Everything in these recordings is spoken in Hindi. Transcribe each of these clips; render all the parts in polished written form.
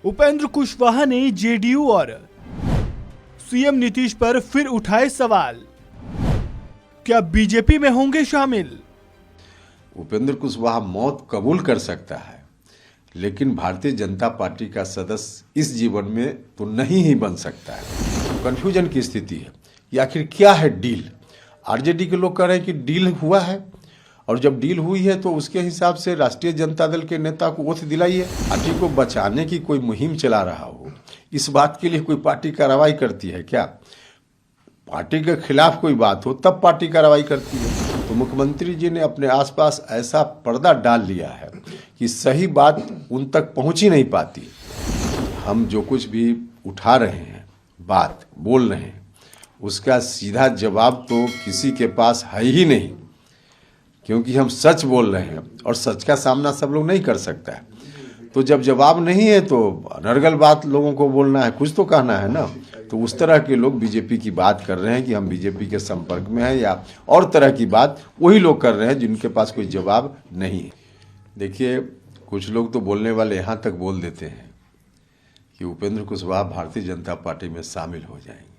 उपेंद्र कुशवाहा ने जेडीयू और सीएम नीतीश पर फिर उठाए सवाल। क्या बीजेपी में होंगे शामिल? उपेंद्र कुशवाहा मौत कबूल कर सकता है, लेकिन भारतीय जनता पार्टी का सदस्य इस जीवन में तो नहीं ही बन सकता है। कंफ्यूजन की स्थिति है कि आखिर क्या है डील। आरजेडी के लोग कह रहे हैं कि डील हुआ है, और जब डील हुई है तो उसके हिसाब से राष्ट्रीय जनता दल के नेता को ओथ दिलाइए। पार्टी को बचाने की कोई मुहिम चला रहा हो, इस बात के लिए कोई पार्टी कार्रवाई करती है क्या? पार्टी के खिलाफ कोई बात हो तब पार्टी कार्रवाई करती है। तो मुख्यमंत्री जी ने अपने आसपास ऐसा पर्दा डाल लिया है कि सही बात उन तक पहुंच ही नहीं पाती। हम जो कुछ भी उठा रहे हैं, बात बोल रहे हैं, उसका सीधा जवाब तो किसी के पास है ही नहीं, क्योंकि हम सच बोल रहे हैं और सच का सामना सब लोग नहीं कर सकता है। तो जब जवाब नहीं है तो अनर्गल बात लोगों को बोलना है, कुछ तो कहना है ना। तो उस तरह के लोग बीजेपी की बात कर रहे हैं कि हम बीजेपी के संपर्क में हैं, या और तरह की बात वही लोग कर रहे हैं जिनके पास कोई जवाब नहीं है। देखिए, कुछ लोग तो बोलने वाले यहाँ तक बोल देते हैं कि उपेंद्र कुशवाहा भारतीय जनता पार्टी में शामिल हो जाएंगे।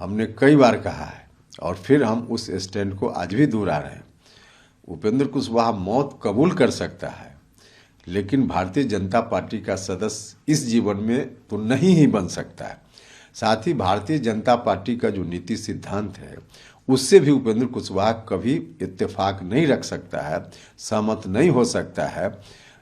हमने कई बार कहा है और फिर हम उस स्टैंड को आज भी दोहरा रहे हैं। उपेंद्र कुशवाहा मौत कबूल कर सकता है, लेकिन भारतीय जनता पार्टी का सदस्य इस जीवन में तो नहीं ही बन सकता है। साथ ही भारतीय जनता पार्टी का जो नीति सिद्धांत है, उससे भी उपेंद्र कुशवाहा कभी इत्तेफाक नहीं रख सकता है, सहमत नहीं हो सकता है।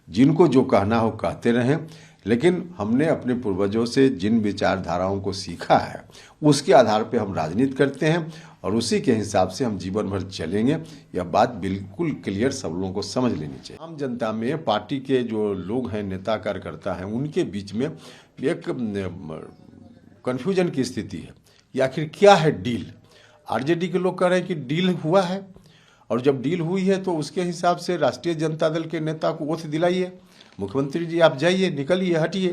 जिनको जो कहना हो कहते रहें, लेकिन हमने अपने पूर्वजों से जिन विचारधाराओं को सीखा है, उसके आधार पर हम राजनीति करते हैं और उसी के हिसाब से हम जीवन भर चलेंगे। यह बात बिल्कुल क्लियर सब लोगों को समझ लेनी चाहिए। आम जनता में पार्टी के जो लोग हैं, नेता कार्यकर्ता हैं, उनके बीच में एक कन्फ्यूजन की स्थिति है कि आखिर क्या है डील। आरजेडी के लोग कह रहे हैं कि डील हुआ है, और जब डील हुई है तो उसके हिसाब से राष्ट्रीय जनता दल के नेता को ओथ दिलाइए। मुख्यमंत्री जी आप जाइए, निकलिए, हटिए।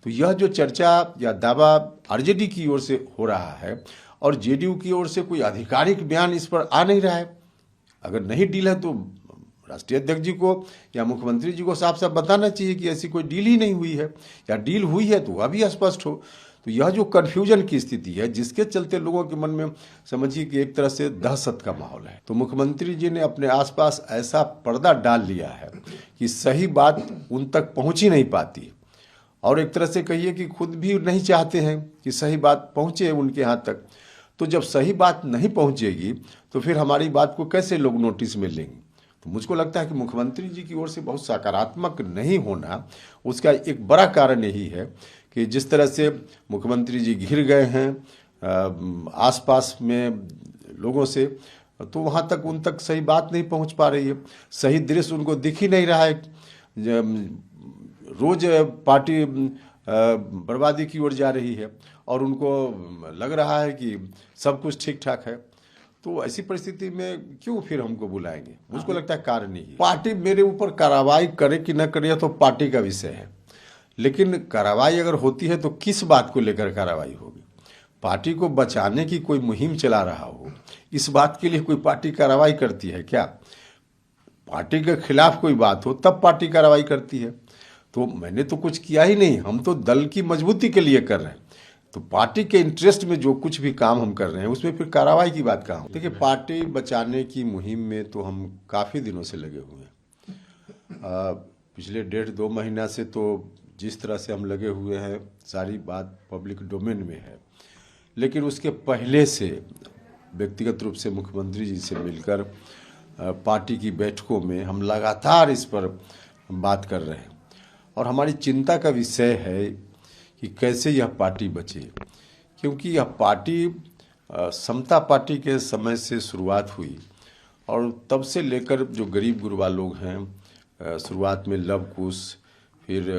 तो यह जो चर्चा या दावा आरजेडी की ओर से हो रहा है और जेडीयू की ओर से कोई आधिकारिक बयान इस पर आ नहीं रहा है। अगर नहीं डील है तो राष्ट्रीय अध्यक्ष जी को या मुख्यमंत्री जी को साफ साफ बताना चाहिए कि ऐसी कोई डील ही नहीं हुई है, या डील हुई है तो वह भी स्पष्ट हो। तो यह जो कन्फ्यूजन की स्थिति है, जिसके चलते लोगों के मन में समझिए कि एक तरह से दहशत का माहौल है। तो मुख्यमंत्री जी ने अपने आसपास ऐसा पर्दा डाल लिया है कि सही बात उन तक पहुंच ही नहीं पाती, और एक तरह से कहिए कि खुद भी नहीं चाहते हैं कि सही बात पहुंचे उनके यहाँ तक। तो जब सही बात नहीं पहुंचेगी तो फिर हमारी बात को कैसे लोग नोटिस में लेंगे? तो मुझको लगता है कि मुख्यमंत्री जी की ओर से बहुत सकारात्मक नहीं होना, उसका एक बड़ा कारण यही है कि जिस तरह से मुख्यमंत्री जी घिर गए हैं आसपास में लोगों से, तो वहाँ तक उन तक सही बात नहीं पहुँच पा रही है। सही दृश्य उनको दिख ही नहीं रहा है। रोज पार्टी बर्बादी की ओर जा रही है और उनको लग रहा है कि सब कुछ ठीक ठाक है। तो ऐसी परिस्थिति में क्यों फिर हमको बुलाएंगे? मुझको लगता है कारण नहीं है। पार्टी मेरे ऊपर कार्रवाई करे कि न करे तो पार्टी का विषय है, लेकिन कार्रवाई अगर होती है तो किस बात को लेकर कार्रवाई होगी? पार्टी को बचाने की कोई मुहिम चला रहा हो, इस बात के लिए कोई पार्टी कार्रवाई करती है क्या? पार्टी के खिलाफ कोई बात हो तब पार्टी कार्रवाई करती है। तो मैंने तो कुछ किया ही नहीं, हम तो दल की मजबूती के लिए कर रहे हैं। तो पार्टी के इंटरेस्ट में जो कुछ भी काम हम कर रहे हैं उसमें फिर कार्रवाई की बात कहाँ? देखिए, पार्टी बचाने की मुहिम में तो हम काफ़ी दिनों से लगे हुए हैं। पिछले 1.5-2 महीना से तो जिस तरह से हम लगे हुए हैं, सारी बात पब्लिक डोमेन में है। लेकिन उसके पहले से व्यक्तिगत रूप से मुख्यमंत्री जी से मिलकर पार्टी की बैठकों में हम लगातार इस पर बात कर रहे हैं, और हमारी चिंता का विषय है कि कैसे यह पार्टी बचे। क्योंकि यह पार्टी समता पार्टी के समय से शुरुआत हुई, और तब से लेकर जो गरीब गुरबा लोग हैं, शुरुआत में लव कुश, फिर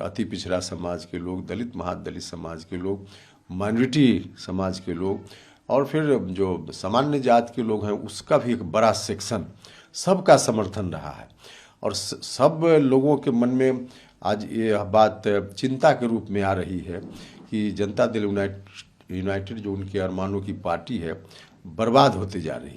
अति पिछड़ा समाज के लोग, दलित महादलित समाज के लोग, माइनॉरिटी समाज के लोग, और फिर जो सामान्य जात के लोग हैं उसका भी एक बड़ा सेक्शन, सबका समर्थन रहा है। और सब लोगों के मन में आज यह बात चिंता के रूप में आ रही है कि जनता दल यूनाइटेड जो उनके अरमानों की पार्टी है, बर्बाद होते जा रही है।